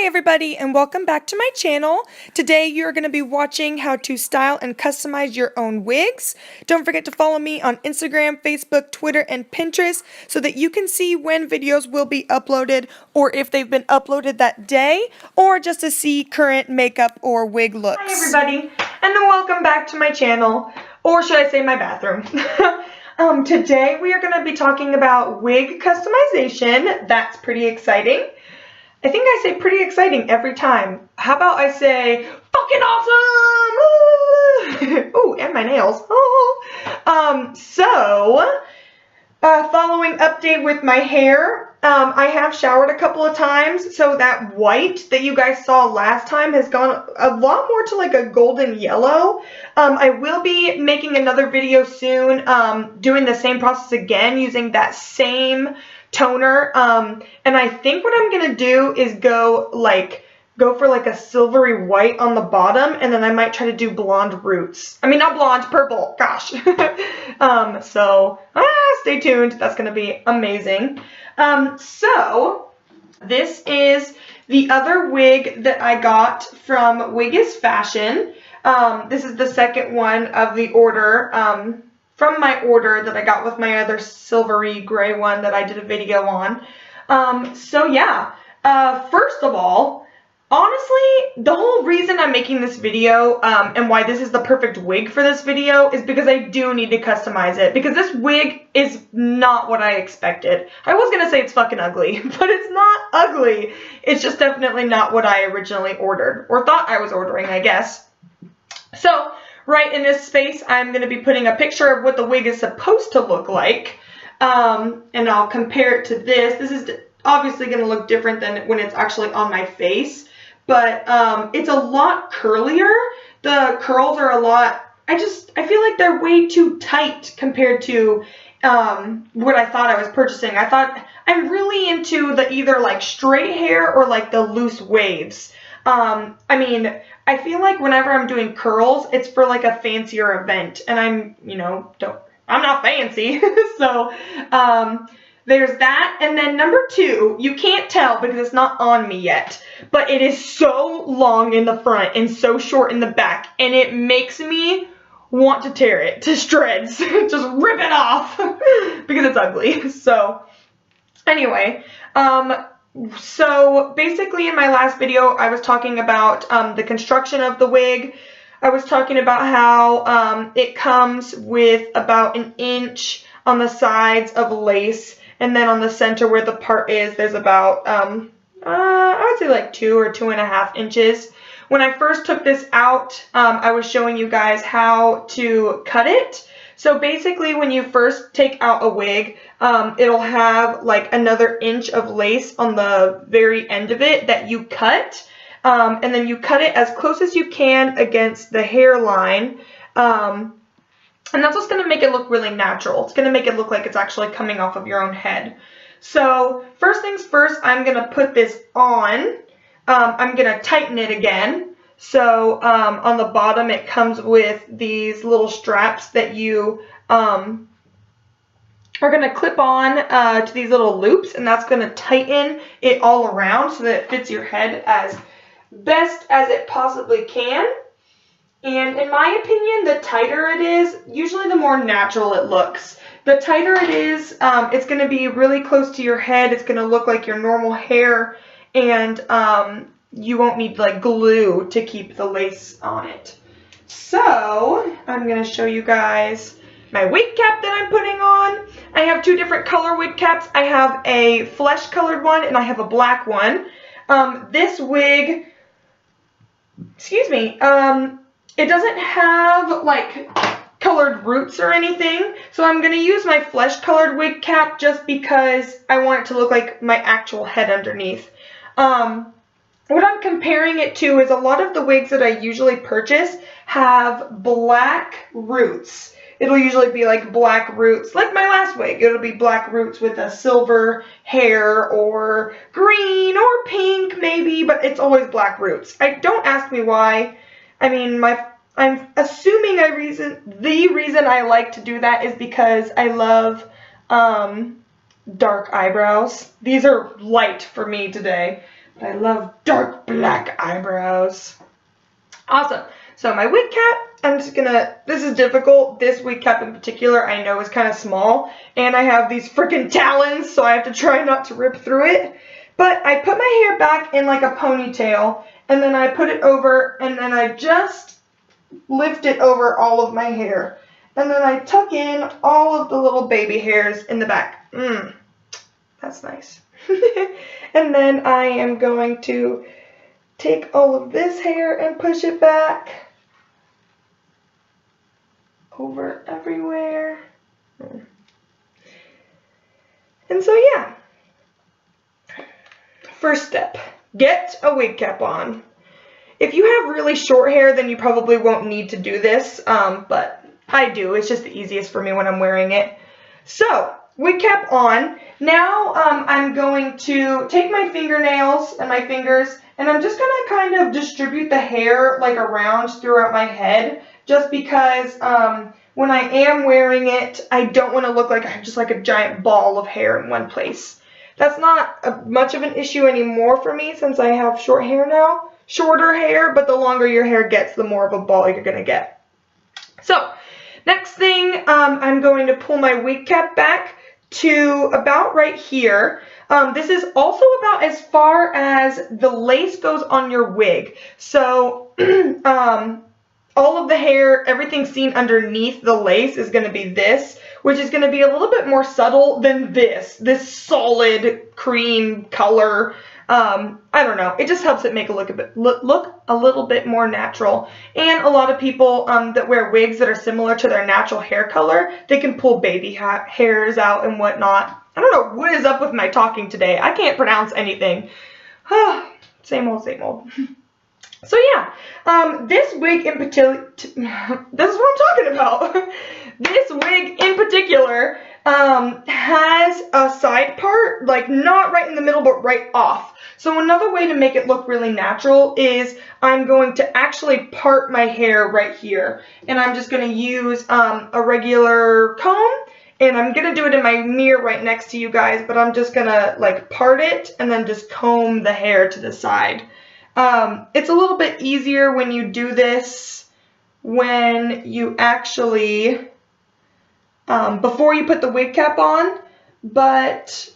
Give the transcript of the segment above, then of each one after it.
Hi everybody and welcome back to my channel. Today you're going to be watching how to style and customize your own wigs. Don't forget to follow me on Instagram, Facebook, Twitter, and Pinterest so that you can see when videos will be uploaded or if they've been uploaded that day or just to see current makeup or wig looks. Hi everybody and welcome back to my channel, or should I say my bathroom. Today we are going to be talking about wig customization. That's pretty exciting. I think I say pretty exciting every time. How about I say fucking awesome? Ooh, and my nails. Following update with my hair. I have showered a couple of times, so that white that you guys saw last time has gone a lot more to like a golden yellow. I will be making another video soon, doing the same process again using that same toner, and I think what I'm gonna do is go for like a silvery white on the bottom, and then I might try to do blonde roots. I mean, not blonde, purple, gosh. Stay tuned, that's gonna be amazing. So this is the other wig that I got from Wig is Fashion. This is the second one of the order, from my order that I got with my other silvery gray one that I did a video on. First of all, honestly, the whole reason I'm making this video and why this is the perfect wig for this video is because I do need to customize it, because this wig is not what I expected. I was going to say it's fucking ugly, but it's not ugly. It's just definitely not what I originally ordered, or thought I was ordering, I guess. So, right in this space, I'm going to be putting a picture of what the wig is supposed to look like, and I'll compare it to this. This is obviously going to look different than when it's actually on my face, but it's a lot curlier. The curls are a lot, I feel like they're way too tight compared to what I thought I was purchasing. I thought I'm really into the either like straight hair or like the loose waves. I mean, I feel like whenever I'm doing curls, it's for like a fancier event, and I'm not fancy. So, there's that. And then number two, you can't tell because it's not on me yet, but it is so long in the front and so short in the back, and it makes me want to tear it to shreds. Just rip it off because it's ugly. So, anyway, so basically in my last video, I was talking about the construction of the wig. I was talking about how it comes with about 1 inch on the sides of lace, and then on the center where the part is, there's about, I would say like 2 or 2.5 inches. When I first took this out, I was showing you guys how to cut it. So basically when you first take out a wig, it'll have like another 1 inch of lace on the very end of it that you cut, and then you cut it as close as you can against the hairline, and that's what's going to make it look really natural. It's going to make it look like it's actually coming off of your own head. So first things first, I'm going to put this on. I'm going to tighten it again. So on the bottom it comes with these little straps that you are going to clip on to these little loops, and that's going to tighten it all around so that it fits your head as best as it possibly can. And in my opinion, the tighter it is, usually the more natural it looks. The tighter it is, it's going to be really close to your head. It's going to look like your normal hair, and you won't need like glue to keep the lace on it. So I'm going to show you guys my wig cap that I'm putting on. I have 2 different color wig caps. I have a flesh colored one and I have a black one. This wig, it doesn't have like colored roots or anything, so I'm going to use my flesh colored wig cap just because I want it to look like my actual head underneath. What I'm comparing it to is a lot of the wigs that I usually purchase have black roots. It'll usually be like black roots, like my last wig. It'll be black roots with a silver hair or green or pink maybe, but it's always black roots. Don't ask me why. I mean, I'm assuming the reason I like to do that is because I love dark eyebrows. These are light for me today. but I love dark black eyebrows. Awesome. So my wig cap, I'm just gonna, this is difficult. This wig cap in particular I know is kind of small, and I have these freaking talons, so I have to try not to rip through it. But I put my hair back in like a ponytail, and then I put it over, and then I just lift it over all of my hair. And then I tuck in all of the little baby hairs in the back. That's nice. And then I am going to take all of this hair and push it back over everywhere. And so yeah. First step, get a wig cap on. If you have really short hair, then you probably won't need to do this, but I do. It's just the easiest for me when I'm wearing it. So, wig cap on. Now I'm going to take my fingernails and my fingers, and I'm just going to kind of distribute the hair like around throughout my head, just because when I am wearing it, I don't want to look like I have just like a giant ball of hair in one place. That's not much of an issue anymore for me since I have short hair now. Shorter hair, but the longer your hair gets, the more of a ball you're going to get. So, next thing, I'm going to pull my wig cap back to about right here. This is also about as far as the lace goes on your wig. So, all of the hair, everything seen underneath the lace is going to be this, which is going to be a little bit more subtle than this solid cream color. I don't know. It just helps it make it look a little bit more natural. And a lot of people that wear wigs that are similar to their natural hair color, they can pull baby hairs out and whatnot. I don't know what is up with my talking today. I can't pronounce anything. Same old, same old. So yeah, this wig in particular, this is what I'm talking about. This wig in particular has a side part, like not right in the middle, but right off. So another way to make it look really natural is I'm going to actually part my hair right here. And I'm just going to use a regular comb, and I'm going to do it in my mirror right next to you guys, but I'm just going to like part it and then just comb the hair to the side. It's a little bit easier when you do this when you actually, before you put the wig cap on, but,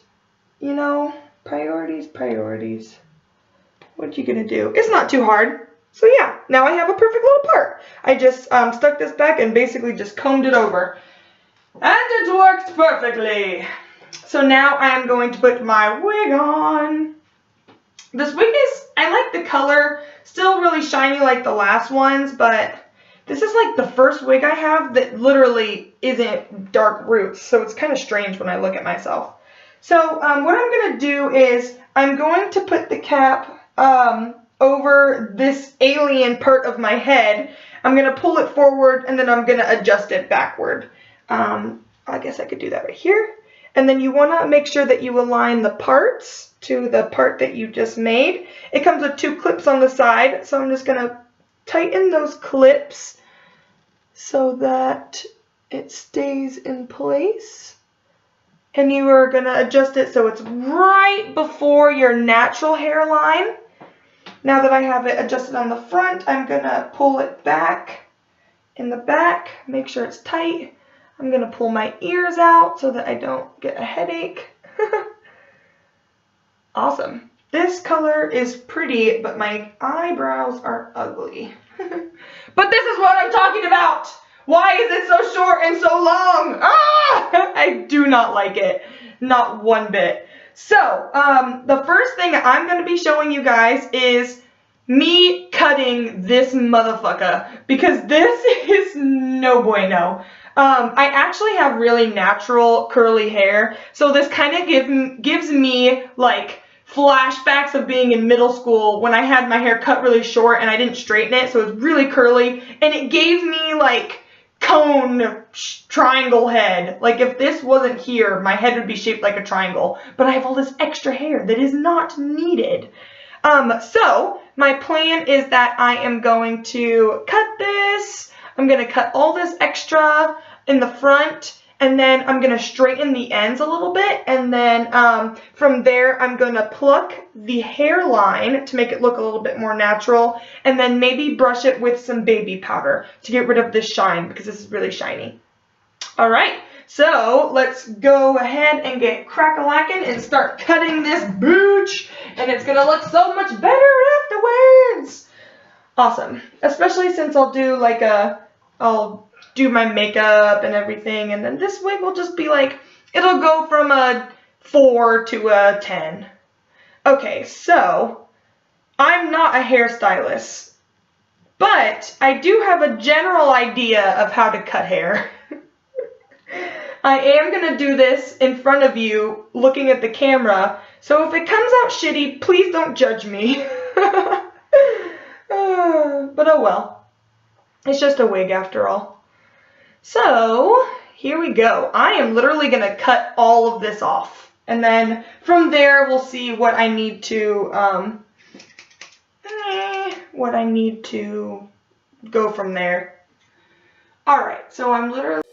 you know, priorities. What you gonna do? It's not too hard. So yeah, now I have a perfect little part. I just stuck this back and basically just combed it over. And it worked perfectly. So now I am going to put my wig on. This wig is, I like the color, still really shiny like the last ones, but this is like the first wig I have that literally isn't dark roots, so it's kind of strange when I look at myself. So what I'm going to do is I'm going to put the cap over this alien part of my head. I'm going to pull it forward, and then I'm going to adjust it backward. I guess I could do that right here. And then you want to make sure that you align the parts to the part that you just made. It comes with 2 clips on the side, so I'm just going to tighten those clips so that it stays in place. And you are going to adjust it so it's right before your natural hairline. Now that I have it adjusted on the front, I'm going to pull it back in the back, make sure it's tight. I'm going to pull my ears out so that I don't get a headache. Awesome. This color is pretty, but my eyebrows are ugly. But this is what I'm talking about. Why is it so short and so long? Ah! I do not like it. Not one bit. So, the first thing I'm going to be showing you guys is me cutting this motherfucker, because this is no bueno. I actually have really natural curly hair, so this kind of gives me like flashbacks of being in middle school when I had my hair cut really short and I didn't straighten it, so it's really curly, and it gave me like cone triangle head. Like if this wasn't here, my head would be shaped like a triangle, but I have all this extra hair that is not needed. So my plan is that I am going to cut this. I'm going to cut all this extra in the front, And then I'm going to straighten the ends a little bit. And then from there, I'm going to pluck the hairline to make it look a little bit more natural. And then maybe brush it with some baby powder to get rid of the shine because this is really shiny. All right, so let's go ahead and get crack-a-lackin' and start cutting this booch. And it's going to look so much better afterwards. Awesome, especially since I'll do my makeup and everything, and then this wig will just be like, it'll go from a 4 to a 10. Okay, so I'm not a hairstylist, but I do have a general idea of how to cut hair. I am going to do this in front of you looking at the camera, so if it comes out shitty, please don't judge me. But oh well. It's just a wig after all. So, here we go. I am literally going to cut all of this off. And then from there, we'll see what I need to, go from there. Alright, so I'm literally...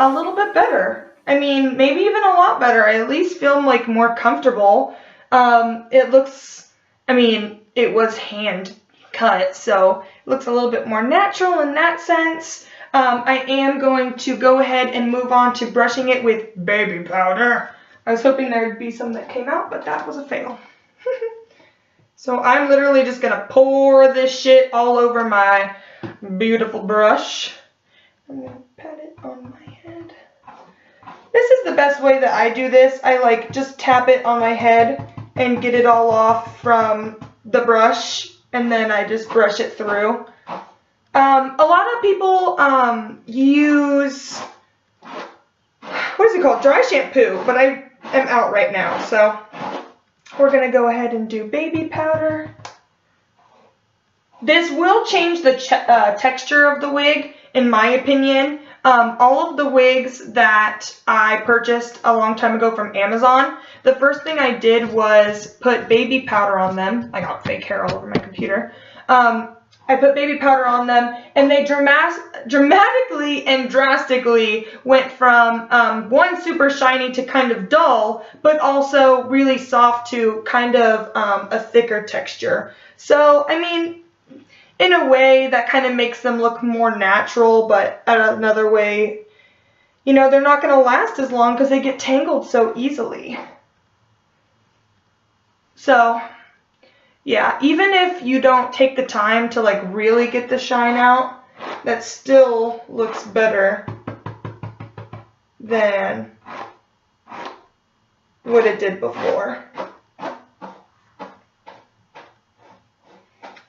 a little bit better. I mean, maybe even a lot better. I at least feel like more comfortable. It looks, I mean, it was hand cut, so it looks a little bit more natural in that sense. I am going to go ahead and move on to brushing it with baby powder. I was hoping there would be some that came out, but that was a fail. So I'm literally just going to pour this shit all over my beautiful brush. I'm going to pat it on my head. This is the best way that I do this. I like just tap it on my head and get it all off from the brush, and then I just brush it through. A lot of people use, what is it called? Dry shampoo, but I am out right now, so we're going to go ahead and do baby powder. This will change the texture of the wig, in my opinion. All of the wigs that I purchased a long time ago from Amazon, the first thing I did was put baby powder on them. I got fake hair all over my computer. I put baby powder on them, and they dramatically and drastically went from one, super shiny to kind of dull, but also really soft to kind of a thicker texture. So, I mean, in a way, that kind of makes them look more natural, but another way, you know, they're not going to last as long because they get tangled so easily. So, yeah, even if you don't take the time to like really get the shine out, that still looks better than what it did before.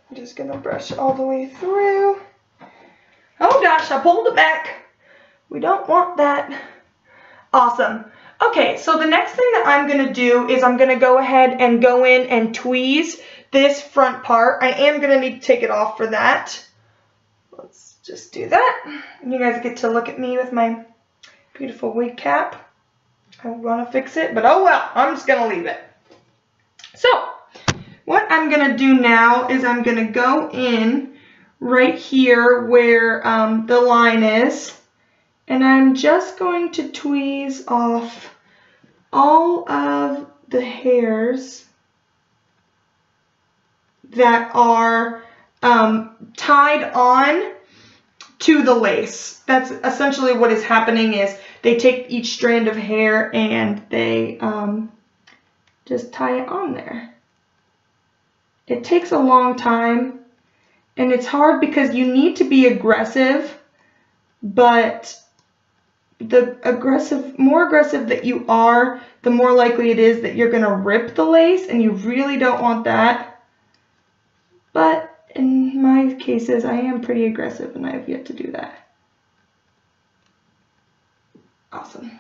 I'm just going to brush all the way through. Oh gosh, I pulled it back. We don't want that. Awesome. Okay, so the next thing that I'm going to do is I'm going to go ahead and go in and tweeze this front part. I am going to need to take it off for that. Let's just do that. And you guys get to look at me with my beautiful wig cap. I want to fix it, but oh well, I'm just going to leave it. So, what I'm going to do now is I'm going to go in right here where the line is, and I'm just going to tweeze off all of the hairs that are tied on to the lace. That's essentially what is happening, is they take each strand of hair and they just tie it on there. It takes a long time, and it's hard because you need to be aggressive, but the more aggressive that you are, the more likely it is that you're going to rip the lace, and you really don't want that. But in my cases, I am pretty aggressive, and I have yet to do that. Awesome.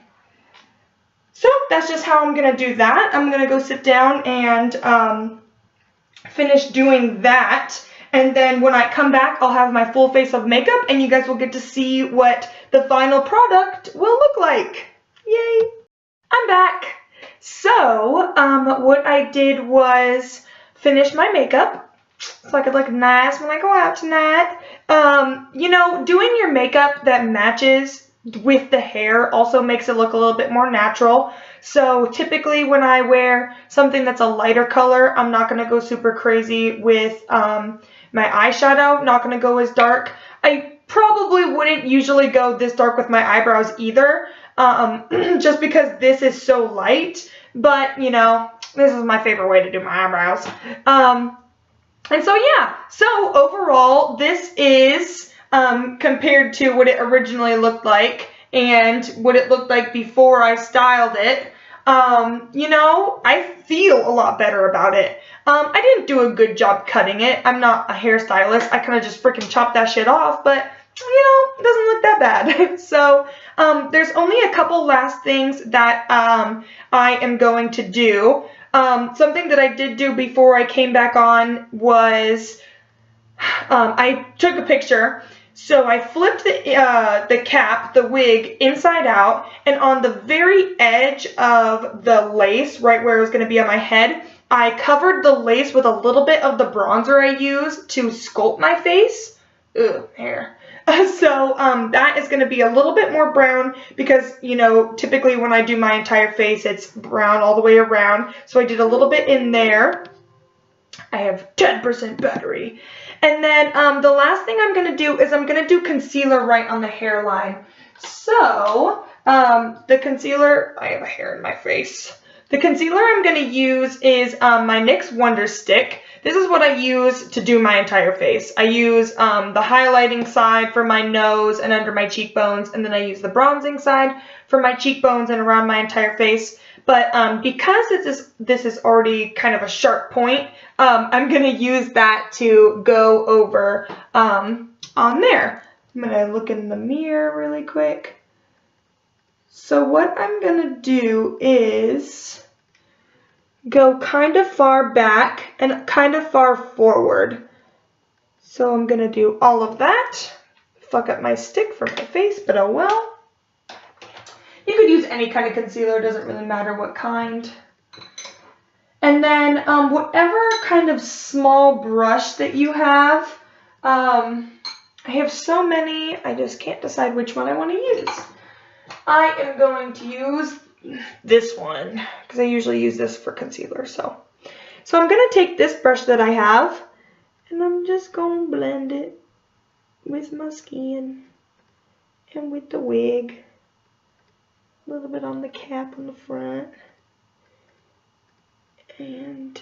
So that's just how I'm going to do that. I'm going to go sit down and finish doing that, and then when I come back, I'll have my full face of makeup, and you guys will get to see what the final product will look like. Yay! I'm back. So, what I did was finish my makeup so I could look nice when I go out tonight. You know, doing your makeup that matches with the hair also makes it look a little bit more natural. So typically when I wear something that's a lighter color, I'm not going to go super crazy with my eyeshadow, not going to go as dark. I probably wouldn't usually go this dark with my eyebrows either, just because this is so light, but you know, this is my favorite way to do my eyebrows. And so yeah, so overall this is compared to what it originally looked like and what it looked like before I styled it. You know, I feel a lot better about it. I didn't do a good job cutting it. I'm not a hairstylist. I kind of just freaking chopped that shit off, but you know, it doesn't look that bad. So, there's only a couple last things that I am going to do. Something that I did do before I came back on was I took a picture. So I flipped the cap, the wig, inside out, and on the very edge of the lace, right where it was going to be on my head, I covered the lace with a little bit of the bronzer I use to sculpt my face. Ugh, hair. So that is going to be a little bit more brown because, you know, typically when I do my entire face, it's brown all the way around. So I did a little bit in there. I have 10% battery. And then the last thing I'm going to do is I'm going to do concealer right on the hairline. So the concealer, I have a hair in my face. The concealer I'm going to use is my NYX Wonder Stick. This is what I use to do my entire face. I use the highlighting side for my nose and under my cheekbones, and then I use the bronzing side for my cheekbones and around my entire face. But because this is already kind of a sharp point, I'm going to use that to go over on there. I'm going to look in the mirror really quick. So what I'm going to do is go kind of far back and kind of far forward. So I'm going to do all of that. Fuck up my stick for my face, but oh well. You could use any kind of concealer, doesn't really matter what kind. And then whatever kind of small brush that you have, I have so many, I just can't decide which one I want to use. I am going to use this one because I usually use this for concealer. So I'm going to take this brush that I have and I'm just going to blend it with my skin and with the wig. A little bit on the cap on the front. And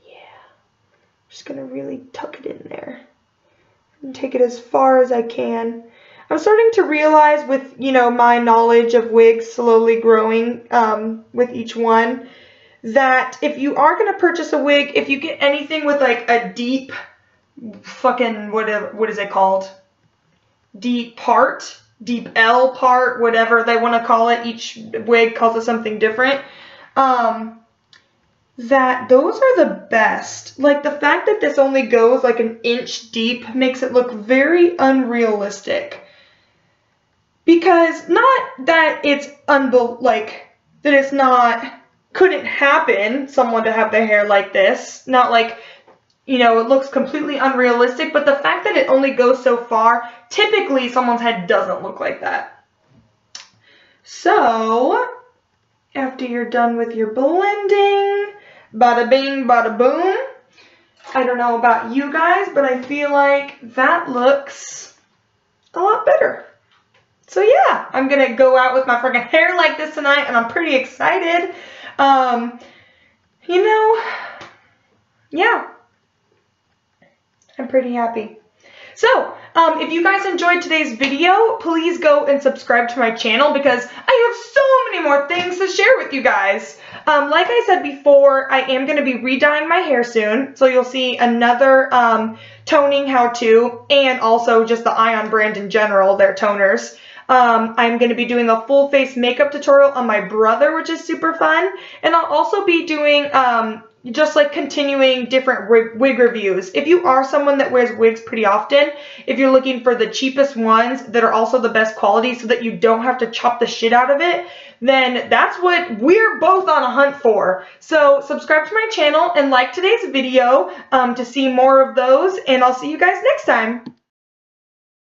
yeah, I'm just going to really tuck it in there and take it as far as I can. I'm starting to realize with, you know, my knowledge of wigs slowly growing with each one, that if you are going to purchase a wig, if you get anything with like a deep fucking, whatever, what is it called? Deep part, deep L part, whatever they want to call it. Each wig calls it something different. That those are the best. Like the fact that this only goes like an inch deep makes it look very unrealistic. Because not that it's that it's not, couldn't happen, someone to have their hair like this. Not like, you know, it looks completely unrealistic, but the fact that it only goes so far, typically someone's head doesn't look like that. So, after you're done with your blending, bada bing, bada boom. I don't know about you guys, but I feel like that looks a lot better. So yeah, I'm going to go out with my freaking hair like this tonight, and I'm pretty excited. You know, yeah, I'm pretty happy. So, if you guys enjoyed today's video, please go and subscribe to my channel because I have so many more things to share with you guys. Like I said before, I am going to be re-dyeing my hair soon, so you'll see another toning how-to and also just the Ion brand in general, their toners. I'm going to be doing a full face makeup tutorial on my brother, which is super fun. And I'll also be doing just like continuing different wig reviews. If you are someone that wears wigs pretty often, if you're looking for the cheapest ones that are also the best quality so that you don't have to chop the shit out of it, then that's what we're both on a hunt for. So subscribe to my channel and like today's video to see more of those, and I'll see you guys next time.